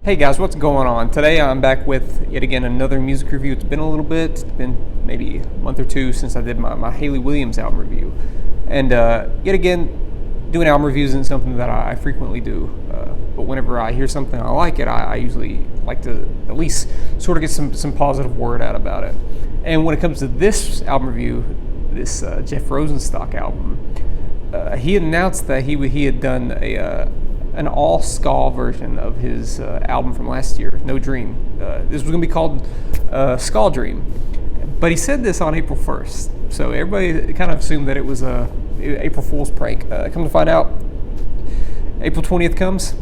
Hey guys, what's going on? Today I'm back with yet again another music review. It's been a little bit, it's been maybe a month or two since I did my Hayley Williams album review. And yet again, doing album reviews isn't something that I frequently do. But whenever I hear something I like it, I usually like to at least sort of get some positive word out about it. And when it comes to this album review, this Jeff Rosenstock album, he announced that he had done an all ska version of his album from last year, No Dream. This was going to be called SKADREAM, but he said this on April 1st, so everybody kind of assumed that it was a April Fool's prank. Come to find out, April 20th comes,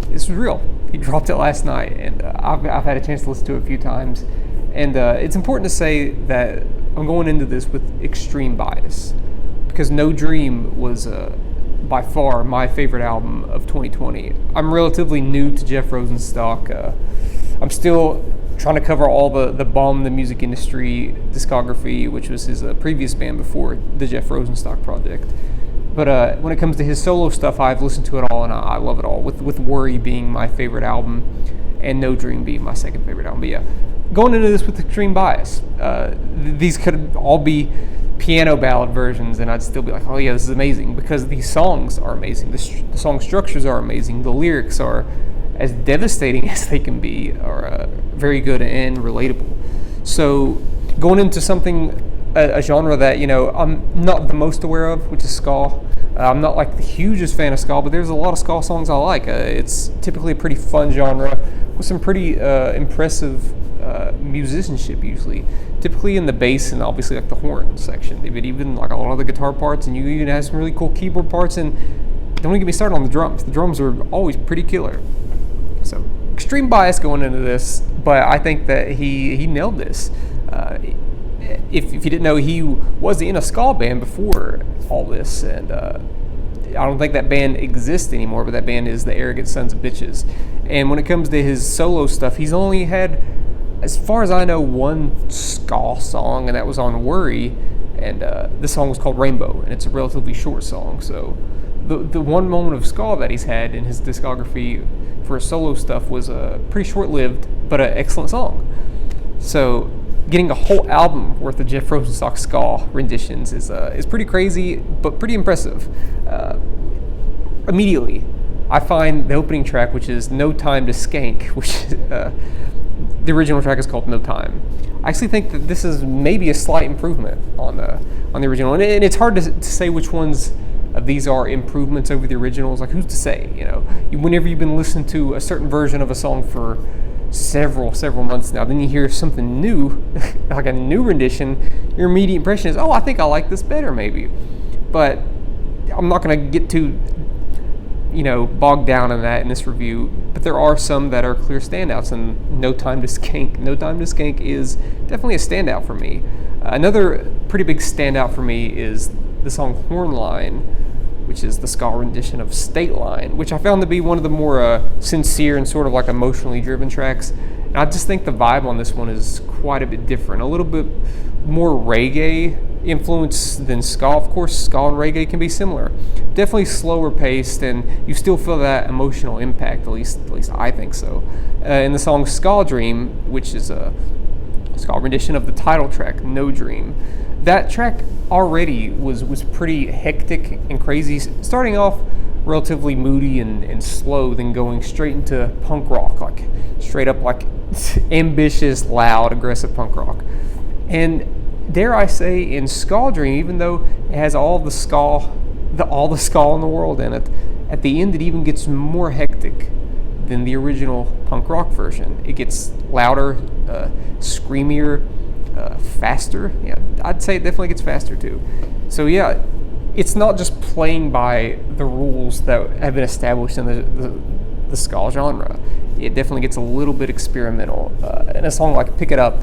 this was real. He dropped it last night, and I've had a chance to listen to it a few times, and it's important to say that I'm going into this with extreme bias, because No Dream was by far my favorite album of 2020. I'm relatively new to Jeff Rosenstock. I'm still trying to cover all the Bomb the Music Industry discography, which was his previous band before the Jeff Rosenstock project. But when it comes to his solo stuff, I've listened to it all and I love it all, with Worry being my favorite album and No Dream being my second favorite album. But yeah, going into this with extreme bias. These could all be piano ballad versions, and I'd still be like, oh yeah, this is amazing, because these songs are amazing. The song structures are amazing. The lyrics are as devastating as they can be, are very good and relatable. So going into something, a genre that, you know, I'm not the most aware of, which is ska. I'm not like the hugest fan of ska, but there's a lot of ska songs I like. It's typically a pretty fun genre with some pretty impressive musicianship, usually, typically in the bass and obviously like the horn section, but even like a lot of the guitar parts, and you even have some really cool keyboard parts. And don't even get me started on the drums. The drums are always pretty killer. So extreme bias going into this, but I think that he nailed this. If you didn't know, he was in a ska band before all this, and I don't think that band exists anymore, but that band is the Arrogant Sons of Bitches. And when it comes to his solo stuff, he's only had, as far as I know, one ska song, and that was on Worry, and this song was called Rainbow, and it's a relatively short song. So the one moment of ska that he's had in his discography for his solo stuff was pretty short-lived, but an excellent song. So getting a whole album worth of Jeff Rosenstock ska renditions is pretty crazy, but pretty impressive. Immediately, I find the opening track, which is No Time To Skank, which the original track is called No Time. I actually think that this is maybe a slight improvement on the original, and it's hard to say which ones of these are improvements over the originals. Like, who's to say? You know, whenever you've been listening to a certain version of a song for several months now, then you hear something new, like a new rendition, your immediate impression is, oh, I think I like this better, maybe. But I'm not going to get too, bogged down in that in this review. But there are some that are clear standouts, and No Time To Skank is definitely a standout for me. Another pretty big standout for me is the song Horn Line, which is the ska rendition of State Line, which I found to be one of the more sincere and sort of like emotionally driven tracks. And I just think the vibe on this one is quite a bit different, a little bit more reggae influence than ska. Of course, ska and reggae can be similar. Definitely slower paced, and you still feel that emotional impact, at least I think so. In the song SKADREAM, which is a ska rendition of the title track, No Dream, that track already was pretty hectic and crazy, starting off relatively moody and slow, then going straight into punk rock, like straight up like ambitious, loud, aggressive punk rock. And dare I say, in SKADREAM, even though it has all the ska in the world in it, at the end it even gets more hectic than the original punk rock version. It gets louder, screamier, faster. Yeah, I'd say it definitely gets faster too. So yeah, it's not just playing by the rules that have been established in the ska genre. It definitely gets a little bit experimental. And a song like Pick It Up,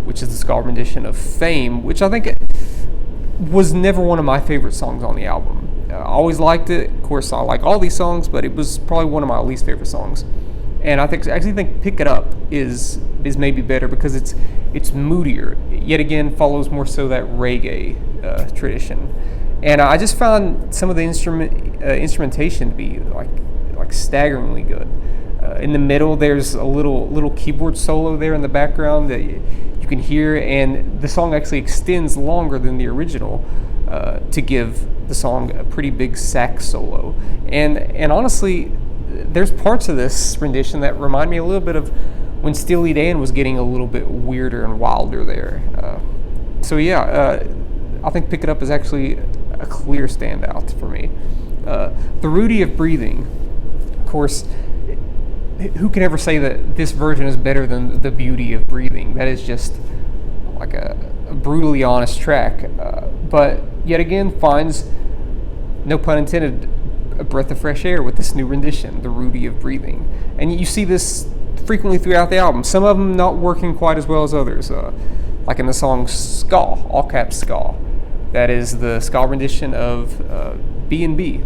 which is the ska rendition of Fame, which I think was never one of my favorite songs on the album. I always liked it. Of course, I like all these songs, but it was probably one of my least favorite songs. And I actually think Pick It Up is maybe better because it's moodier. Yet again, follows more so that reggae tradition. And I just found some of the instrumentation to be like staggeringly good. In the middle, there's a little keyboard solo there in the background that you can hear, and the song actually extends longer than the original to give the song a pretty big sax solo. And honestly, there's parts of this rendition that remind me a little bit of when Steely Dan was getting a little bit weirder and wilder there. I think Pick It Up is actually a clear standout for me. The Rudie of Breathing, of course, who can ever say that this version is better than the Beauty of Breathing? That is just like a brutally honest track, but yet again finds, no pun intended, a breath of fresh air with this new rendition, the Rudie of Breathing. And you see this frequently throughout the album, some of them not working quite as well as others, like in the song SKA, all caps SKA. That is the ska rendition of B&B,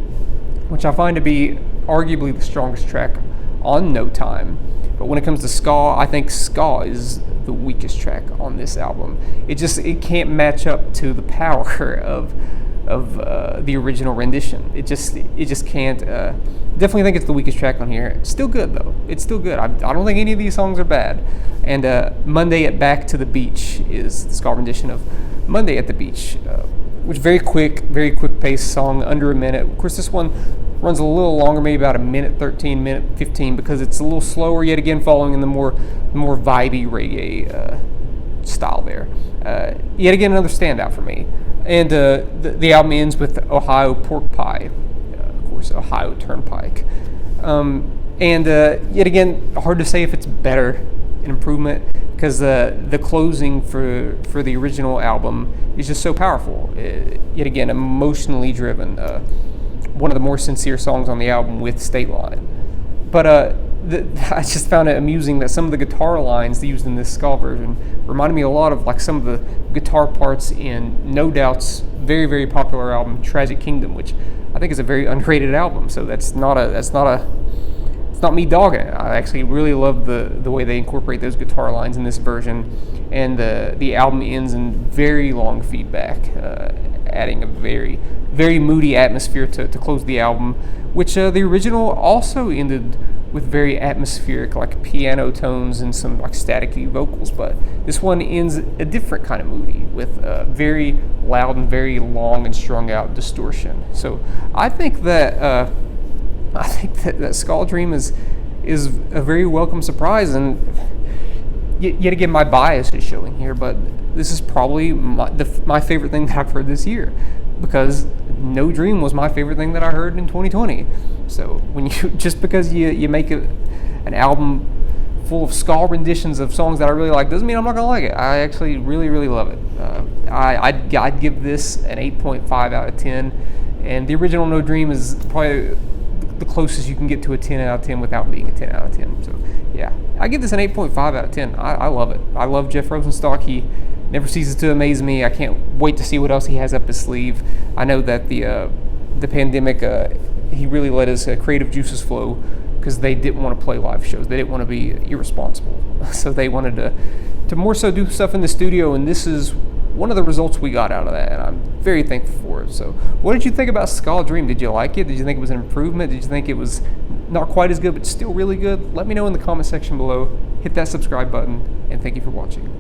which I find to be arguably the strongest track on No Time. But when it comes to ska, I think ska is the weakest track on this album. It can't match up to the power of the original rendition. It just can't. Definitely think it's the weakest track on here. It's still good though. It's still good. I don't think any of these songs are bad. And Monday at Back to the Beach is the ska rendition of Monday at the Beach, which very quick paced song, under a minute. Of course, this one runs a little longer, maybe about a minute 13, minute 15, because it's a little slower, yet again following in the more vibey reggae style there. Yet again, another standout for me. And the album ends with Ohio Porkpie, of course, Ohio Turnpike. Yet again, hard to say if it's better, an improvement, because the closing for the original album is just so powerful. Yet again, emotionally driven. One of the more sincere songs on the album with State Line. But I just found it amusing that some of the guitar lines used in this ska version reminded me a lot of like some of the guitar parts in No Doubt's very, very popular album Tragic Kingdom, which I think is a very underrated album. So it's not me dogging it. I actually really love the way they incorporate those guitar lines in this version, and the album ends in very long feedback, adding a very, very moody atmosphere to close the album, which the original also ended with very atmospheric, like piano tones and some like staticky vocals, but this one ends a different kind of moody with very loud and very long and strung out distortion. So I think that SKADREAM is a very welcome surprise, and yet again my bias is showing here, but this is probably my favorite thing that I've heard this year, because No Dream was my favorite thing that I heard in 2020. So when just because you make an album full of ska renditions of songs that I really like doesn't mean I'm not gonna like it. I actually really, really love it. I'd give this an 8.5 out of 10, and the original No Dream is probably the closest you can get to a 10 out of 10 without being a 10 out of 10. So yeah, I give this an 8.5 out of 10. I love it. I love Jeff Rosenstock. He never ceases to amaze me. I can't wait to see what else he has up his sleeve. I know that the pandemic, he really let his creative juices flow, because they didn't want to play live shows. They didn't want to be irresponsible. So they wanted to more so do stuff in the studio, and this is one of the results we got out of that, and I'm very thankful for it. So what did you think about SKADREAM? Did you like it? Did you think it was an improvement? Did you think it was not quite as good but still really good? Let me know in the comment section below. Hit that subscribe button, and thank you for watching.